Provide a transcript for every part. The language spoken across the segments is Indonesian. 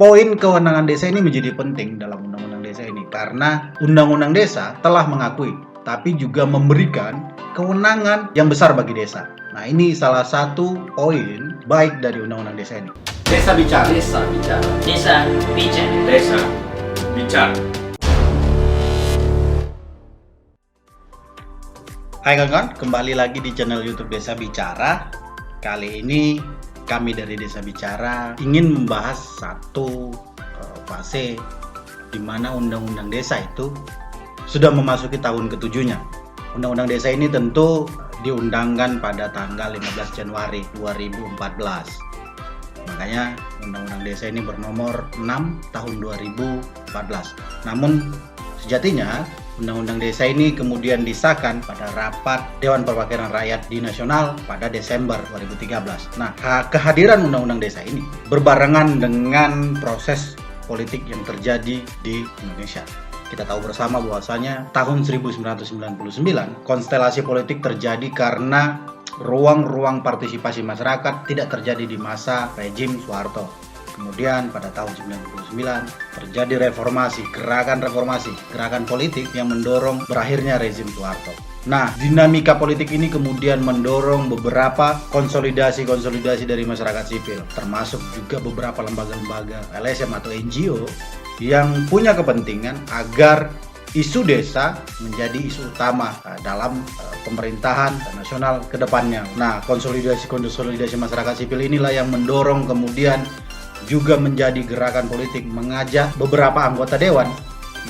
poin kewenangan desa ini menjadi penting dalam Undang-Undang Desa ini karena Undang-Undang Desa telah mengakui tapi juga memberikan kewenangan yang besar bagi desa. Nah, ini salah satu poin baik dari Undang-Undang Desa ini. Desa bicara. Desa bicara. Desa bicara. Desa bicara. Hai kawan-kawan, kembali lagi di channel YouTube Desa Bicara. Kali ini kami dari Desa Bicara ingin membahas satu fase di mana Undang-Undang Desa itu sudah memasuki tahun ke-7-nya. Undang-Undang Desa ini tentu diundangkan pada tanggal 15 Januari 2014. Makanya Undang-Undang Desa ini bernomor 6 tahun 2014. Namun sejatinya Undang-Undang Desa ini kemudian disahkan pada rapat Dewan Perwakilan Rakyat di Nasional pada Desember 2013. Nah, kehadiran Undang-Undang Desa ini berbarengan dengan proses politik yang terjadi di Indonesia. Kita tahu bersama bahwasanya tahun 1999 konstelasi politik terjadi karena ruang-ruang partisipasi masyarakat tidak terjadi di masa rejim Soeharto. Kemudian pada tahun 1999 terjadi gerakan politik yang mendorong berakhirnya rezim Soeharto. Nah, dinamika politik ini kemudian mendorong beberapa konsolidasi dari masyarakat sipil, termasuk juga beberapa lembaga-lembaga LSM atau NGO yang punya kepentingan agar isu desa menjadi isu utama dalam pemerintahan nasional ke depannya. Nah, konsolidasi masyarakat sipil inilah yang mendorong kemudian juga menjadi gerakan politik mengajak beberapa anggota dewan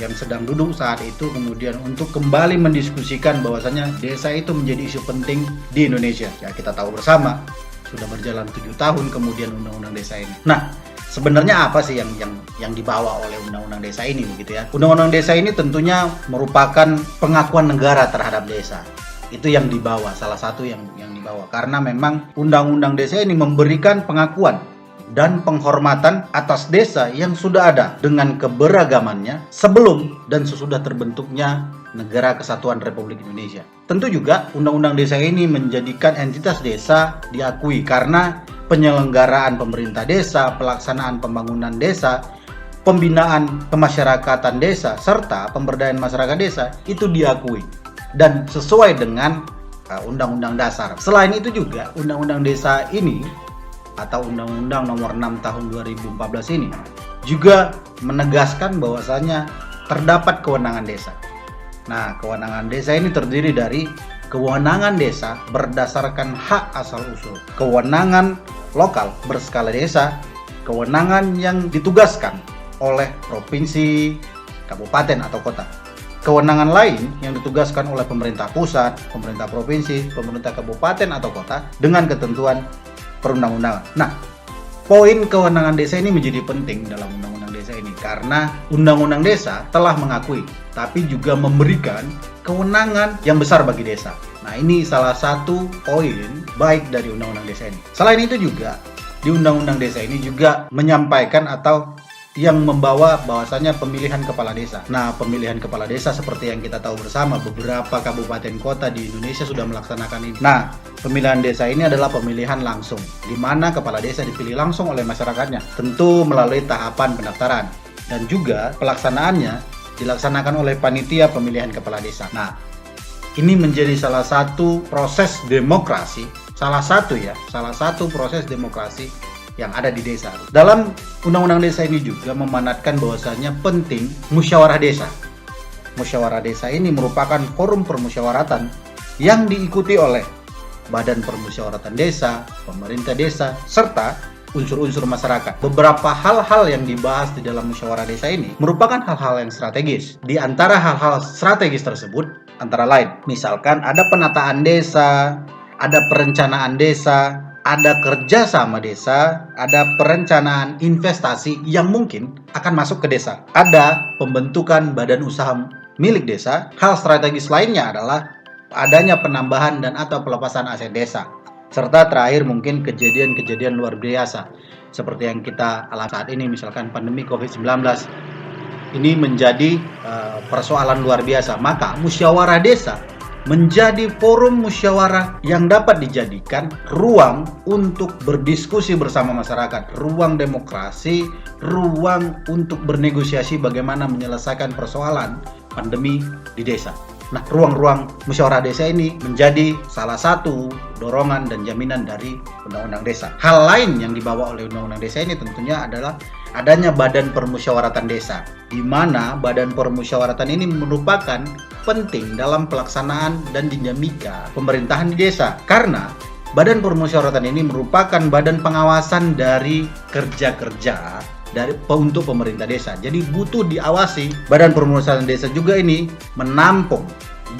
yang sedang duduk saat itu kemudian untuk kembali mendiskusikan bahwasanya desa itu menjadi isu penting di Indonesia. Ya, kita tahu bersama sudah berjalan 7 tahun kemudian Undang-Undang Desa ini. Nah, sebenarnya apa sih yang dibawa oleh Undang-Undang Desa ini begitu ya? Undang-Undang Desa ini tentunya merupakan pengakuan negara terhadap desa. Itu yang dibawa, salah satu yang dibawa karena memang Undang-Undang Desa ini memberikan pengakuan dan penghormatan atas desa yang sudah ada dengan keberagamannya sebelum dan sesudah terbentuknya Negara Kesatuan Republik Indonesia. Tentu juga Undang-Undang Desa ini menjadikan entitas desa diakui karena penyelenggaraan pemerintah desa, pelaksanaan pembangunan desa, pembinaan kemasyarakatan desa, serta pemberdayaan masyarakat desa itu diakui dan sesuai dengan Undang-Undang Dasar. Selain itu juga Undang-Undang Desa ini atau Undang-Undang Nomor 6 Tahun 2014 ini juga menegaskan bahwasanya terdapat kewenangan desa. Nah, kewenangan desa ini terdiri dari kewenangan desa berdasarkan hak asal usul, kewenangan lokal berskala desa, kewenangan yang ditugaskan oleh provinsi, kabupaten atau kota. Kewenangan lain yang ditugaskan oleh pemerintah pusat, pemerintah provinsi, pemerintah kabupaten atau kota dengan ketentuan perundang-undangan. Nah, poin kewenangan desa ini menjadi penting dalam Undang-Undang Desa ini karena Undang-Undang Desa telah mengakui tapi juga memberikan kewenangan yang besar bagi desa. Nah, ini salah satu poin baik dari Undang-Undang Desa ini. Selain itu juga di Undang-Undang Desa ini juga menyampaikan atau yang membawa bahwasanya pemilihan kepala desa. Nah, pemilihan kepala desa seperti yang kita tahu bersama beberapa kabupaten kota di Indonesia sudah melaksanakan ini. Nah, pemilihan desa ini adalah pemilihan langsung, di mana kepala desa dipilih langsung oleh masyarakatnya, tentu melalui tahapan pendaftaran dan juga pelaksanaannya dilaksanakan oleh panitia pemilihan kepala desa. Nah, ini menjadi salah satu proses demokrasi, salah satu proses demokrasi yang ada di desa. Dalam Undang-Undang Desa ini juga memanatkan bahwasanya penting musyawarah desa. Musyawarah desa ini merupakan forum permusyawaratan yang diikuti oleh Badan Permusyawaratan Desa, pemerintah desa, serta unsur-unsur masyarakat. Beberapa hal-hal yang dibahas di dalam musyawarah desa ini merupakan hal-hal yang strategis. Di antara hal-hal strategis tersebut antara lain, misalkan ada penataan desa, ada perencanaan desa, ada kerjasama desa, ada perencanaan investasi yang mungkin akan masuk ke desa, ada pembentukan badan usaha milik desa. Hal strategis lainnya adalah adanya penambahan dan atau pelepasan aset desa, serta terakhir mungkin kejadian-kejadian luar biasa seperti yang kita alami saat ini, misalkan pandemi COVID-19 ini menjadi persoalan luar biasa. Maka musyawarah desa menjadi forum musyawarah yang dapat dijadikan ruang untuk berdiskusi bersama masyarakat, ruang demokrasi, ruang untuk bernegosiasi bagaimana menyelesaikan persoalan pandemi di desa. Nah, ruang-ruang musyawarah desa ini menjadi salah satu dorongan dan jaminan dari Undang-Undang Desa. Hal lain yang dibawa oleh Undang-Undang Desa ini tentunya adalah adanya Badan Permusyawaratan Desa, di mana Badan Permusyawaratan ini merupakan penting dalam pelaksanaan dan dinamika pemerintahan di desa. Karena Badan Permusyawaratan ini merupakan badan pengawasan dari kerja-kerja untuk pemerintah desa. Jadi butuh diawasi. Badan Permusyawaratan Desa juga ini menampung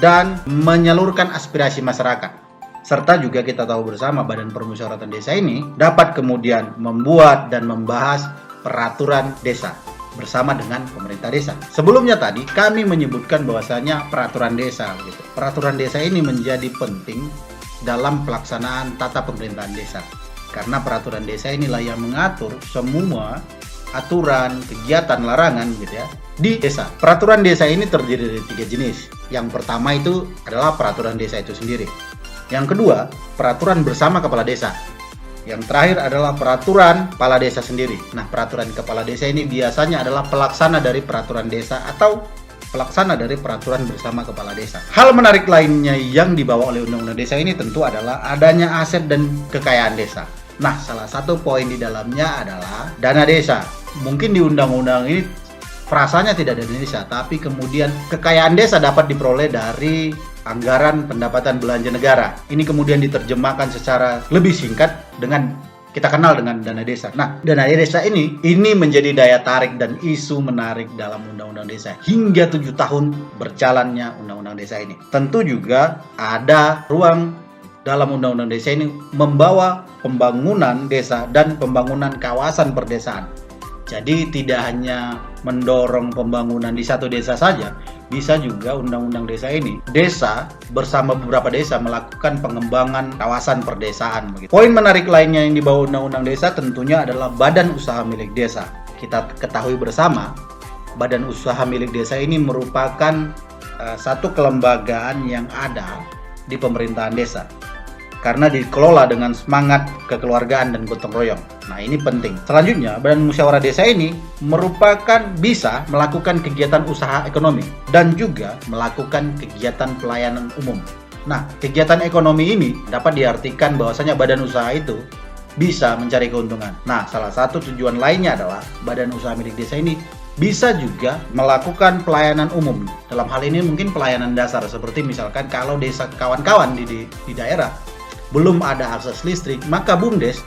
dan menyalurkan aspirasi masyarakat. Serta juga kita tahu bersama Badan Permusyawaratan Desa ini dapat kemudian membuat dan membahas peraturan desa bersama dengan pemerintah desa. Sebelumnya tadi kami menyebutkan bahwasanya peraturan desa gitu. Peraturan desa ini menjadi penting dalam pelaksanaan tata pemerintahan desa. Karena peraturan desa inilah yang mengatur semua aturan, kegiatan, larangan gitu ya di desa. Peraturan desa ini terdiri dari 3 jenis. Yang pertama itu adalah peraturan desa itu sendiri. Yang kedua, peraturan bersama kepala desa. Yang terakhir adalah peraturan kepala desa sendiri. Nah, peraturan kepala desa ini biasanya adalah pelaksana dari peraturan desa atau pelaksana dari peraturan bersama kepala desa. Hal menarik lainnya yang dibawa oleh Undang-Undang Desa ini tentu adalah adanya aset dan kekayaan desa. Nah, salah satu poin di dalamnya adalah dana desa. Mungkin di undang-undang ini frasanya tidak ada desa, tapi kemudian kekayaan desa dapat diperoleh dari anggaran pendapatan belanja negara. Ini kemudian diterjemahkan secara lebih singkat dengan kita kenal dengan dana desa. Nah, dana desa ini menjadi daya tarik dan isu menarik dalam Undang-Undang Desa hingga 7 tahun berjalannya Undang-Undang Desa ini. Tentu juga ada ruang dalam Undang-Undang Desa ini membawa pembangunan desa dan pembangunan kawasan perdesaan. Jadi tidak hanya mendorong pembangunan di satu desa saja, bisa juga Undang-Undang Desa ini desa bersama beberapa desa melakukan pengembangan kawasan perdesaan begitu. Poin menarik lainnya yang dibawa Undang-Undang Desa tentunya adalah Badan Usaha Milik Desa. Kita ketahui bersama, Badan Usaha Milik Desa ini merupakan satu kelembagaan yang ada di pemerintahan desa. Karena dikelola dengan semangat kekeluargaan dan gotong royong. Nah, ini penting. Selanjutnya, Badan Musyawarah Desa ini merupakan bisa melakukan kegiatan usaha ekonomi dan juga melakukan kegiatan pelayanan umum. Nah, kegiatan ekonomi ini dapat diartikan bahwasanya badan usaha itu bisa mencari keuntungan. Nah, salah satu tujuan lainnya adalah Badan Usaha Milik Desa ini bisa juga melakukan pelayanan umum. Dalam hal ini mungkin pelayanan dasar, seperti misalkan kalau desa kawan-kawan di daerah belum ada akses listrik, maka BUMDes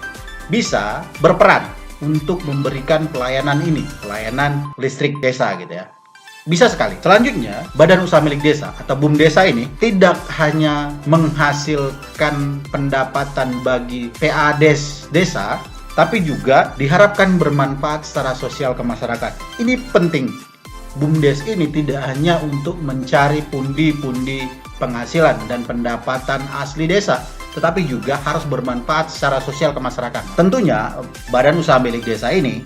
bisa berperan untuk memberikan pelayanan ini, pelayanan listrik desa gitu ya. Bisa sekali. Selanjutnya, Badan Usaha Milik Desa atau BUMDesa ini tidak hanya menghasilkan pendapatan bagi PADes desa, tapi juga diharapkan bermanfaat secara sosial ke masyarakat. Ini penting. BUMDes ini tidak hanya untuk mencari pundi-pundi penghasilan dan pendapatan asli desa, tetapi juga harus bermanfaat secara sosial ke masyarakat. Tentunya Badan Usaha Milik Desa ini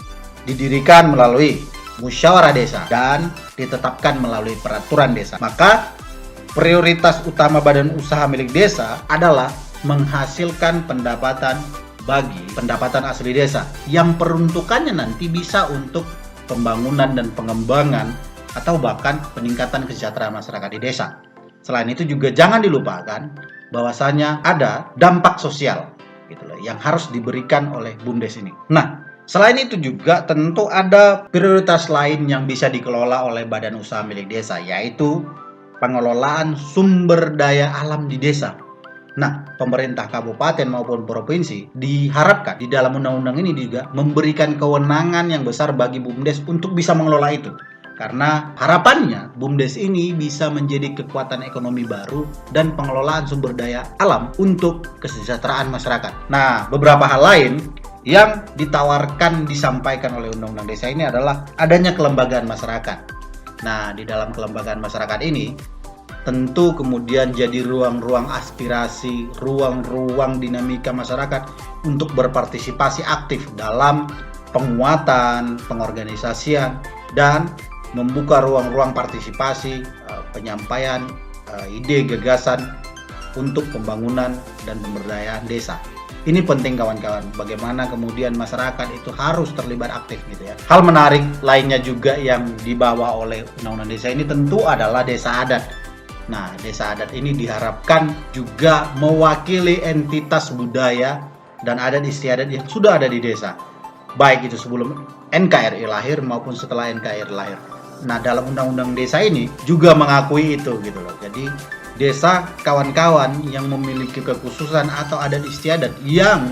didirikan melalui musyawarah desa dan ditetapkan melalui peraturan desa. Maka prioritas utama Badan Usaha Milik Desa adalah menghasilkan pendapatan bagi pendapatan asli desa yang peruntukannya nanti bisa untuk pembangunan dan pengembangan atau bahkan peningkatan kesejahteraan masyarakat di desa. Selain itu juga jangan dilupakan bahwasanya ada dampak sosial gitu loh, yang harus diberikan oleh BUMDes ini. Nah, selain itu juga tentu ada prioritas lain yang bisa dikelola oleh Badan Usaha Milik Desa, yaitu pengelolaan sumber daya alam di desa. Nah, pemerintah kabupaten maupun provinsi diharapkan di dalam undang-undang ini juga memberikan kewenangan yang besar bagi BUMDes untuk bisa mengelola itu. Karena harapannya BUMDes ini bisa menjadi kekuatan ekonomi baru dan pengelolaan sumber daya alam untuk kesejahteraan masyarakat. Nah, beberapa hal lain yang ditawarkan disampaikan oleh Undang-Undang Desa ini adalah adanya kelembagaan masyarakat. Nah, di dalam kelembagaan masyarakat ini tentu kemudian jadi ruang-ruang aspirasi, ruang-ruang dinamika masyarakat untuk berpartisipasi aktif dalam penguatan, pengorganisasian, dan membuka ruang-ruang partisipasi, penyampaian ide gagasan untuk pembangunan dan pemberdayaan desa. Ini penting kawan-kawan, bagaimana kemudian masyarakat itu harus terlibat aktif gitu ya. Hal menarik lainnya juga yang dibawa oleh Undang-Undang Desa ini tentu adalah desa adat. Nah, desa adat ini diharapkan juga mewakili entitas budaya dan adat istiadat yang sudah ada di desa, baik itu sebelum NKRI lahir maupun setelah NKRI lahir. Nah, dalam Undang-Undang Desa ini juga mengakui itu gitu loh. Jadi desa kawan-kawan yang memiliki kekhususan atau adat istiadat yang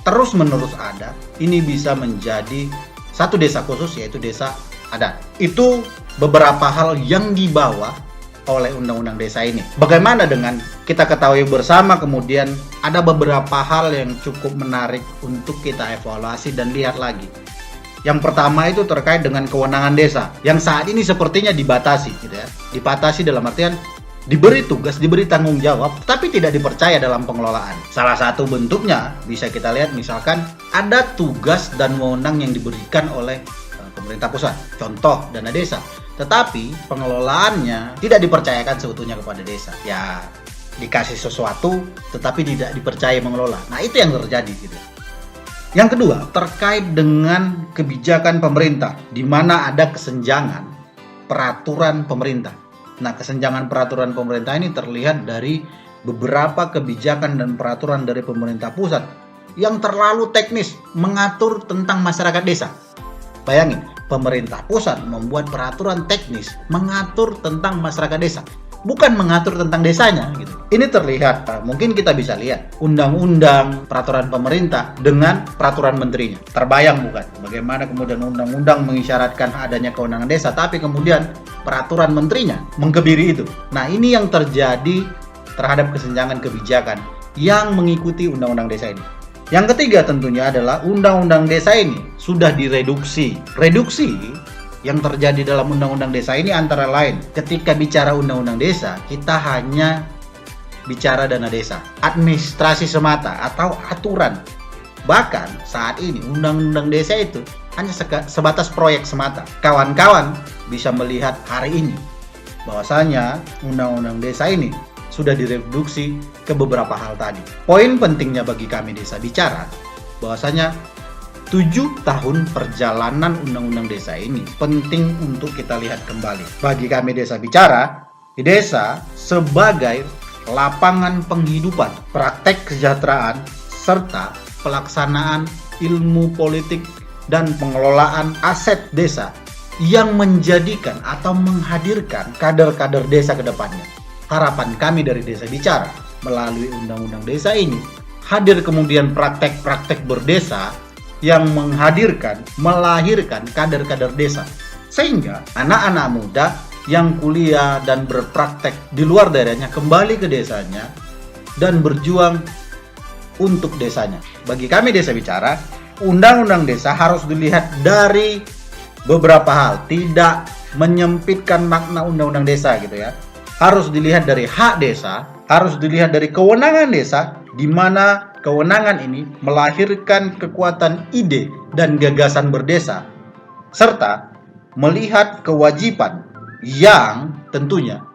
terus-menerus ada, ini bisa menjadi satu desa khusus, yaitu desa adat. Itu beberapa hal yang dibawa oleh Undang-Undang Desa ini. Bagaimana dengan kita ketahui bersama, kemudian ada beberapa hal yang cukup menarik untuk kita evaluasi dan lihat lagi. Yang pertama itu terkait dengan kewenangan desa yang saat ini sepertinya dibatasi gitu ya. Dibatasi dalam artian diberi tugas, diberi tanggung jawab, tapi tidak dipercaya dalam pengelolaan. Salah satu bentuknya bisa kita lihat misalkan ada tugas dan wewenang yang diberikan oleh pemerintah pusat, contoh dana desa, tetapi pengelolaannya tidak dipercayakan seutuhnya kepada desa. Ya, dikasih sesuatu tetapi tidak dipercaya mengelola. Nah, itu yang terjadi gitu. Yang kedua, terkait dengan kebijakan pemerintah, di mana ada kesenjangan peraturan pemerintah. Nah, kesenjangan peraturan pemerintah ini terlihat dari beberapa kebijakan dan peraturan dari pemerintah pusat yang terlalu teknis mengatur tentang masyarakat desa. Bayangin, pemerintah pusat membuat peraturan teknis mengatur tentang masyarakat desa, bukan mengatur tentang desanya gitu. Ini terlihat, mungkin kita bisa lihat undang-undang peraturan pemerintah dengan peraturan menterinya. Terbayang bukan bagaimana kemudian undang-undang mengisyaratkan adanya kewenangan desa, tapi kemudian peraturan menterinya mengkebiri itu. Nah, ini yang terjadi terhadap kesenjangan kebijakan yang mengikuti undang-undang desa ini. Yang ketiga tentunya adalah undang-undang desa ini sudah direduksi. Reduksi yang terjadi dalam undang-undang desa ini antara lain, ketika bicara undang-undang desa, kita hanya bicara dana desa, administrasi semata atau aturan. Bahkan saat ini undang-undang desa itu hanya sebatas proyek semata. Kawan-kawan bisa melihat hari ini bahwasanya undang-undang desa ini sudah direduksi ke beberapa hal tadi. Poin pentingnya bagi kami Desa Bicara bahwasanya 7 tahun perjalanan undang-undang desa ini penting untuk kita lihat kembali. Bagi kami Desa Bicara, di desa sebagai lapangan penghidupan, praktek kesejahteraan, serta pelaksanaan ilmu politik dan pengelolaan aset desa yang menjadikan atau menghadirkan kader-kader desa ke depannya. Harapan kami dari Desa Bicara melalui undang-undang desa ini hadir kemudian praktek-praktek berdesa yang menghadirkan, melahirkan kader-kader desa, sehingga anak-anak muda yang kuliah dan berpraktek di luar daerahnya kembali ke desanya dan berjuang untuk desanya. Bagi kami Desa Bicara, undang-undang desa harus dilihat dari beberapa hal, tidak menyempitkan makna undang-undang desa gitu ya. Harus dilihat dari hak desa, harus dilihat dari kewenangan desa, di mana kewenangan ini melahirkan kekuatan ide dan gagasan berdesa, serta melihat kewajiban yang tentunya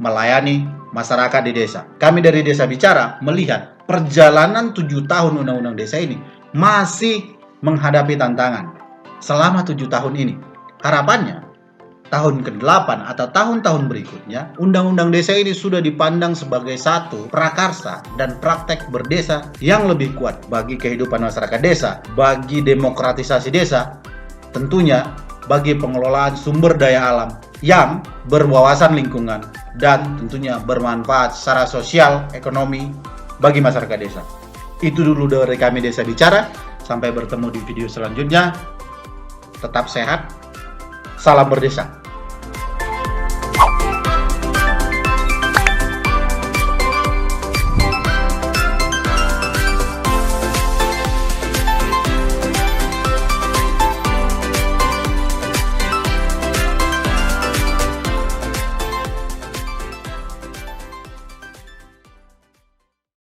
melayani masyarakat di desa. Kami dari Desa Bicara melihat perjalanan 7 tahun undang-undang desa ini masih menghadapi tantangan. Selama 7 tahun ini, harapannya tahun ke-8 atau tahun-tahun berikutnya, undang-undang desa ini sudah dipandang sebagai satu prakarsa dan praktek berdesa yang lebih kuat bagi kehidupan masyarakat desa, bagi demokratisasi desa, tentunya bagi pengelolaan sumber daya alam yang berwawasan lingkungan dan tentunya bermanfaat secara sosial, ekonomi bagi masyarakat desa. Itu dulu dari kami Desa Bicara. Sampai bertemu di video selanjutnya. Tetap sehat. Salam berdesa.